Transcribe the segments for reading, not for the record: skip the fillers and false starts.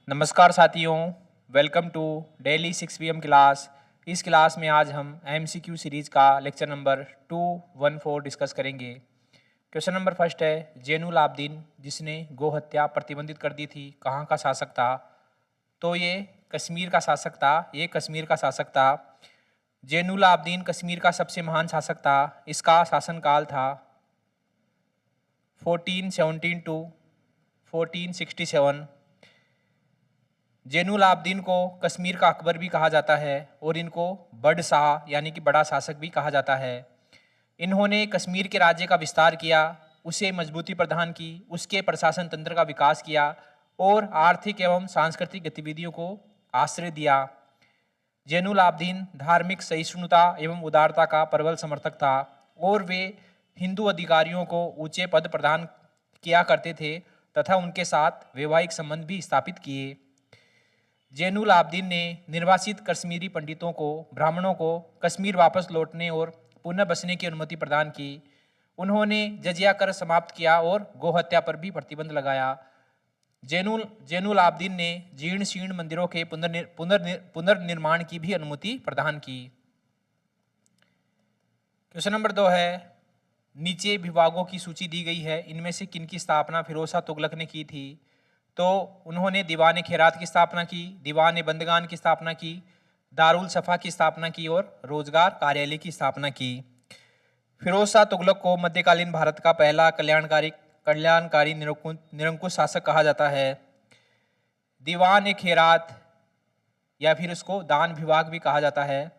नमस्कार साथियों, welcome to daily 6 PM class. इस क्लास में आज हम MCQ सीरीज़ का लेक्चर नंबर 214 डिस्कस करेंगे। क्वेश्चन नंबर फर्स्ट है, जैनुल आबदीन जिसने गौ हत्या प्रतिबंधित कर दी थी, कहाँ का शासक था? तो ये कश्मीर का शासक था। जैनुल आबदीन कश्मीर का सबसे महान शासक था। इसका शासनकाल था 1417 टू 1467। जैनुल आबदीन को कश्मीर का अकबर भी कहा जाता है और इनको बड़ शाह यानी कि बड़ा शासक भी कहा जाता है। इन्होंने कश्मीर के राज्य का विस्तार किया, उसे मजबूती प्रदान की, उसके प्रशासन तंत्र का विकास किया और आर्थिक एवं सांस्कृतिक गतिविधियों को आश्रय दिया। जैनुल आबदीन धार्मिक सहिष्णुता एवं उदारता का प्रबल समर्थक था और वे हिंदू अधिकारियों को ऊंचे पद प्रदान किया करते थे तथा उनके साथ वैवाहिक संबंध भी स्थापित किए। जैनुल आबदीन ने निर्वासित कश्मीरी पंडितों को, ब्राह्मणों को कश्मीर वापस लौटने और पुनः बसने की अनुमति प्रदान की। उन्होंने जजिया कर समाप्त किया और गोहत्या पर भी प्रतिबंध लगाया। जैनुल आबदीन ने जीर्ण शीर्ण मंदिरों के पुनर्निर्माण की भी अनुमति प्रदान की। क्वेश्चन नंबर 2 है, नीचे विभागों की सूची दी गई है, इनमें से किन की स्थापना फिरोज शाह तुगलक ने की थी? तो उन्होंने दीवान खैरात की स्थापना की, दीवान बंदगान की स्थापना की, दारुल सफ़ा की स्थापना की और रोजगार कार्यालय की स्थापना की। फिरोज शाह तुगलक को मध्यकालीन भारत का पहला कल्याणकारी निरंकुश शासक कहा जाता है। दीवान खैरात या फिर इसको दान विभाग भी कहा जाता है।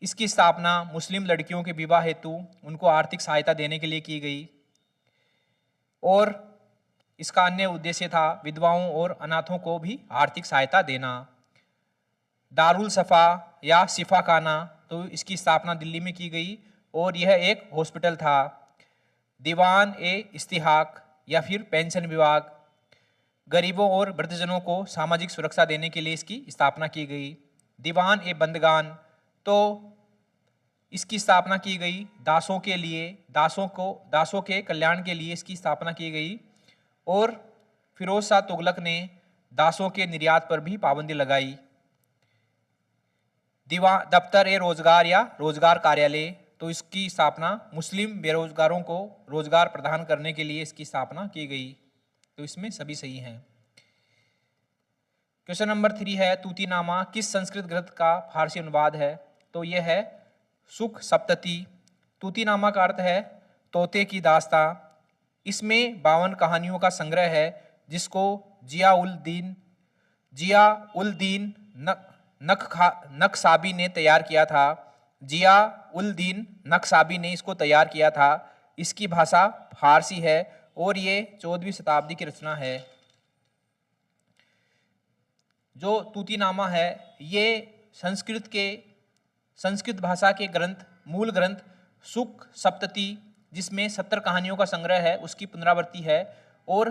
इसकी स्थापना मुस्लिम लड़कियों के विवाह हेतु उनको आर्थिक सहायता देने के लिए की गई और इसका अन्य उद्देश्य था विधवाओं और अनाथों को भी आर्थिक सहायता देना। दारुल सफ़ा या सिफा खाना, तो इसकी स्थापना दिल्ली में की गई और यह एक हॉस्पिटल था। दीवान इस्तिहाक या फिर पेंशन विभाग, गरीबों और वृद्धजनों को सामाजिक सुरक्षा देने के लिए इसकी स्थापना की गई। दीवान बंदगान, तो इसकी स्थापना की गई दासों के लिए, दासों के कल्याण के लिए इसकी स्थापना की गई और फिरोज शाह तुगलक ने दासों के निर्यात पर भी पाबंदी लगाई। दफ्तर रोजगार या रोजगार कार्यालय, तो इसकी स्थापना मुस्लिम बेरोजगारों को रोजगार प्रदान करने के लिए इसकी स्थापना की गई। तो इसमें सभी सही हैं। क्वेश्चन नंबर 3 है, तूतीनामा किस संस्कृत ग्रंथ का फारसी अनुवाद है? तो यह है सुख सप्तती। तूतीनामा का अर्थ है तोते की दास्तां। इसमें 52 कहानियों का संग्रह है जिसको जिया उल दीन नक्साबी ने तैयार किया था। जिया उल दीन नक्साबी ने इसको तैयार किया था। इसकी भाषा फारसी है और ये 14वीं शताब्दी की रचना है। जो तूतीनामा है ये संस्कृत भाषा के मूल ग्रंथ सुख सप्तती, जिसमें 70 कहानियों का संग्रह है, उसकी पुनरावृत्ति है और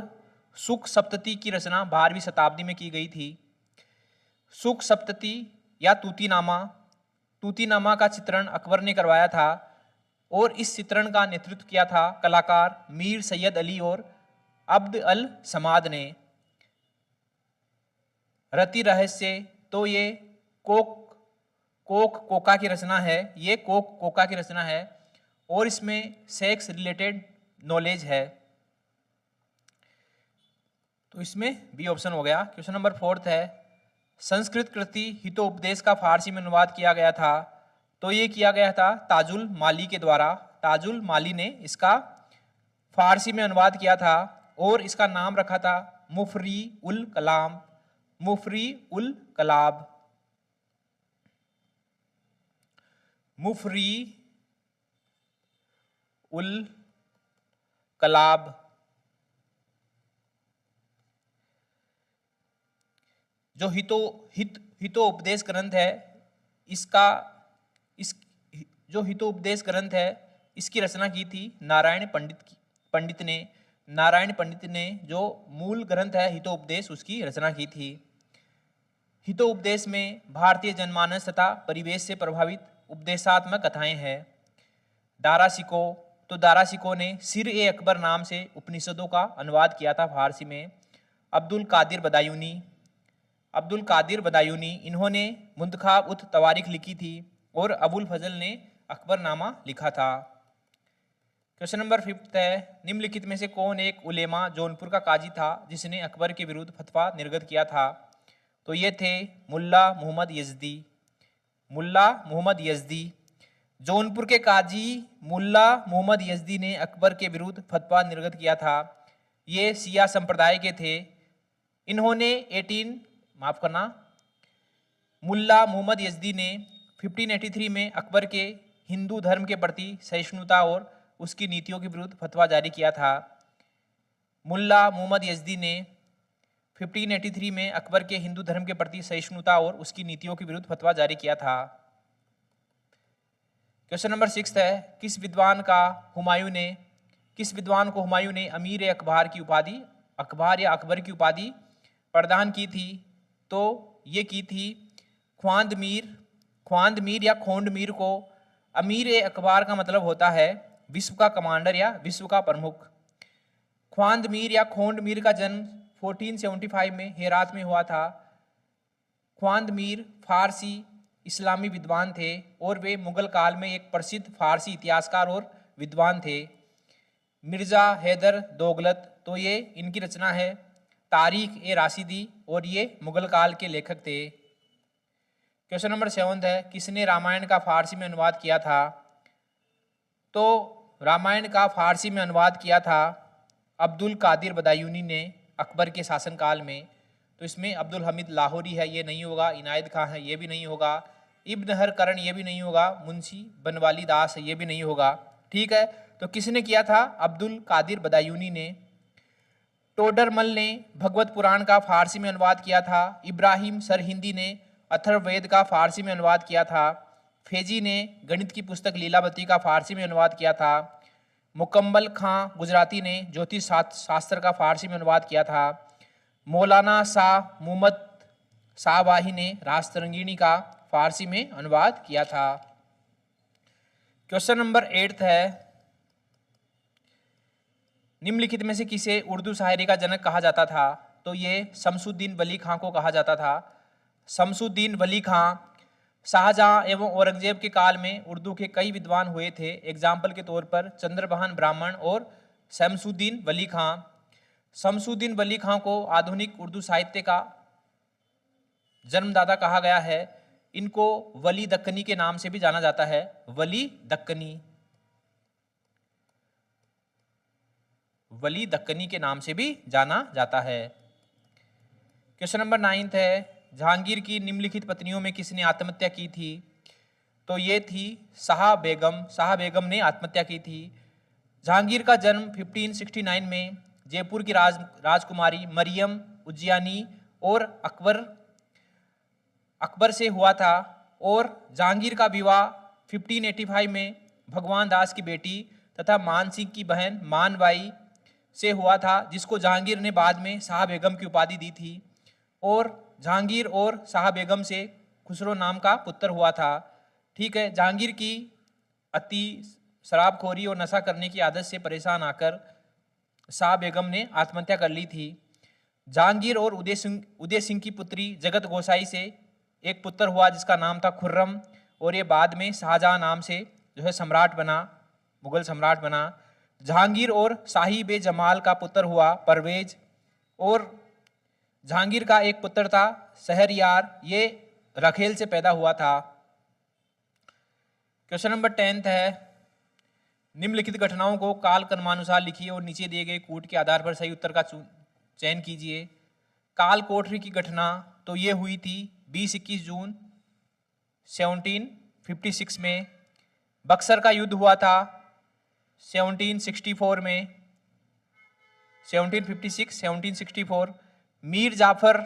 सुख सप्तती की रचना 12वीं शताब्दी में की गई थी। सुख सप्तती या तूतीनामा का चित्रण अकबर ने करवाया था और इस चित्रण का नेतृत्व किया था कलाकार मीर सैयद अली और अब्द अल समाद ने। रति रहस्य, तो ये कोका की रचना है, कोका की रचना है और इसमें सेक्स रिलेटेड नॉलेज है। तो इसमें बी ऑप्शन हो गया। क्वेश्चन नंबर 4 है, संस्कृत कृति हितोपदेश का फारसी में अनुवाद किया गया था। तो ये किया गया था ताजुल माली के द्वारा। ताजुल माली ने इसका फारसी में अनुवाद किया था और इसका नाम रखा था मुफरी उल कलाब। जो हितोपदेश ग्रंथ है इसकी रचना की थी नारायण पंडित ने जो मूल ग्रंथ है हितोपदेश, उसकी रचना की थी। हितोपदेश में भारतीय जनमानस तथा परिवेश से प्रभावित उपदेशात्मक कथाएं हैं। दारा शिकोह ने सिर ए अकबर नाम से उपनिषदों का अनुवाद किया था फारसी में अब्दुल कादिर बदायूनी। अब्दुल कादिर बदायूनी इन्होंने मुंतखाब उत तवारीख लिखी थी और अबुल फजल ने अकबरनामा लिखा था। क्वेश्चन नंबर 5 है, निम्नलिखित में से कौन एक उलेमा जौनपुर का काजी था जिसने अकबर के विरुद्ध फतवा निर्गत किया था? तो ये थे मुल्ला मोहम्मद यज़दी। मुल्ला मोहम्मद यज़दी, जौनपुर के काजी मुल्ला मोहम्मद यज़दी ने अकबर के विरुद्ध फतवा निर्गत किया था। ये शिया संप्रदाय के थे। इन्होंने मुल्ला मोहम्मद यज़दी ने 1583 में अकबर के हिंदू धर्म के प्रति सहिष्णुता और उसकी नीतियों के विरुद्ध फतवा जारी किया था। मुल्ला मोहम्मद यज़दी ने 1583 में अकबर के हिंदू धर्म के प्रति सहिष्णुता और उसकी नीतियों के विरुद्ध फतवा जारी किया था। क्वेश्चन नंबर 6 है, किस विद्वान को हुमायूं ने अमीर अकबर की उपाधि अकबर की उपाधि प्रदान की थी? तो ये की थी ख्वांद मीर या खोंड मीर को। अमीर अकबर का मतलब होता है विश्व का कमांडर या विश्व का प्रमुख। ख्वांद मीर या खोंड मीर का जन्म 1475 में हेरात में हुआ था। ख्वांद मीर फारसी इस्लामी विद्वान थे और वे मुगल काल में एक प्रसिद्ध फारसी इतिहासकार और विद्वान थे। मिर्ज़ा हैदर दोगलत, तो ये इनकी रचना है तारीख ए राशिदी और ये मुगल काल के लेखक थे। क्वेश्चन नंबर 7 है, किसने रामायण का फारसी में अनुवाद किया था? तो रामायण का फारसी में अनुवाद किया था अब्दुल कादिर बदायूनी ने अकबर के शासनकाल में। तो इसमें अब्दुल हमीद लाहौरी है, ये नहीं होगा। इनायत खां है, ये भी नहीं होगा। इब्न हर करण, ये भी नहीं होगा। मुंशी बनवाली दास है, ये भी नहीं होगा। ठीक है, तो किसने किया था? अब्दुल कादिर बदायूनी ने। टोडरमल ने भगवत पुराण का फारसी में अनुवाद किया था। इब्राहिम सरहिंदी ने अथर्ववेद का फारसी में अनुवाद किया था। फेजी ने गणित की पुस्तक लीलावती का फारसी में अनुवाद किया था। मुकम्मल खां गुजराती ने ज्योतिष शास्त्र का फारसी में अनुवाद किया था। मौलाना शाह मुहम्मद शाहवाही ने रास्तरंगिणी का फारसी में अनुवाद किया था। क्वेश्चन नंबर 8 है, निम्नलिखित में से किसे उर्दू शायरी का जनक कहा जाता था? तो ये शमसुद्दीन वली खां को कहा जाता था। शमसुद्दीन वली खां शाहजहां एवं औरंगजेब के काल में उर्दू के कई विद्वान हुए थे। एग्जाम्पल के तौर पर चंद्रबहान ब्राह्मण और शमसुद्दीन वली खां। शमसुद्दीन वली खां को आधुनिक उर्दू साहित्य का जन्मदाता कहा गया है। इनको वली दक्कनी के नाम से भी जाना जाता है। वली दक्कनी के नाम से भी जाना जाता है। क्वेश्चन नंबर 9 है, जहांगीर की निम्नलिखित पत्नियों में किसने आत्महत्या की थी? तो ये थी शाह बेगम ने आत्महत्या की थी। जहांगीर का जन्म 1569 में जयपुर की राजकुमारी मरियम उज्जैनी और अकबर से हुआ था। और जहांगीर का विवाह 1585 में भगवान दास की बेटी तथा मान सिंह की बहन मानबाई से हुआ था, जिसको जहांगीर ने बाद में शाह बेगम की उपाधि दी थी। और जहांगीर और शाह बेगम से खुसरो नाम का पुत्र हुआ था। ठीक है, जहांगीर की अति शराबखोरी और नशा करने की आदत से परेशान आकर शाह बेगम ने आत्महत्या कर ली थी। जहांगीर और उदय सिंह की पुत्री जगत गोसाई से एक पुत्र हुआ जिसका नाम था खुर्रम, और ये बाद में शाहजहां नाम से जो है सम्राट बना, मुगल सम्राट बना। जहांगीर और साहिब जमाल का पुत्र हुआ परवेज, और जहांगीर का एक पुत्र था शहरयार, ये रखेल से पैदा हुआ था। क्वेश्चन नंबर 10 है, निम्नलिखित घटनाओं को काल क्रमानुसार लिखिए और नीचे दिए गए कूट के आधार पर सही उत्तर का चयन कीजिए। काल कोठरी की घटना तो ये हुई थी 20-21 जून 1756 में। बक्सर का युद्ध हुआ था 1764 में, 1764। मीर जाफर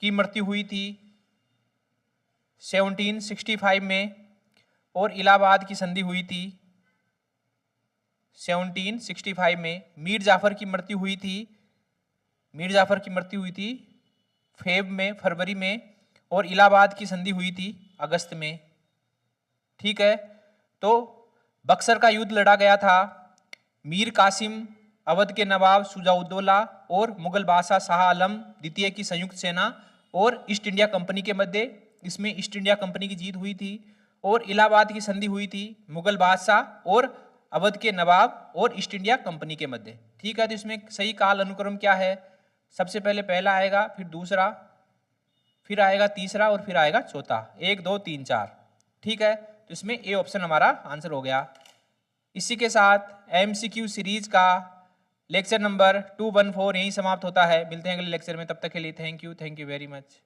की मृत्यु हुई थी 1765 में, और इलाहाबाद की संधि हुई थी 1765 में। मीर जाफर की मृत्यु हुई थी फरवरी में, और इलाहाबाद की संधि हुई थी अगस्त में। ठीक है, तो बक्सर का युद्ध लड़ा गया था मीर कासिम अवध के नवाब शुजाउद्दौला और मुगल बादशाह शाह आलम द्वितीय की संयुक्त सेना और ईस्ट इंडिया कंपनी के मध्य, इसमें ईस्ट इंडिया कंपनी की जीत हुई थी। और इलाहाबाद की संधि हुई थी मुगल बादशाह और अवध के नवाब और ईस्ट इंडिया कंपनी के मध्य। ठीक है, तो इसमें सही काल अनुक्रम क्या है? सबसे पहले पहला आएगा, फिर दूसरा, फिर आएगा तीसरा और फिर आएगा चौथा। 1 2 3 4। ठीक है, तो इसमें ए ऑप्शन हमारा आंसर हो गया। इसी के साथ MCQ सीरीज का लेक्चर नंबर 214 यहीं समाप्त होता है। मिलते हैं अगले लेक्चर में, तब तक के लिए थैंक यू वेरी मच।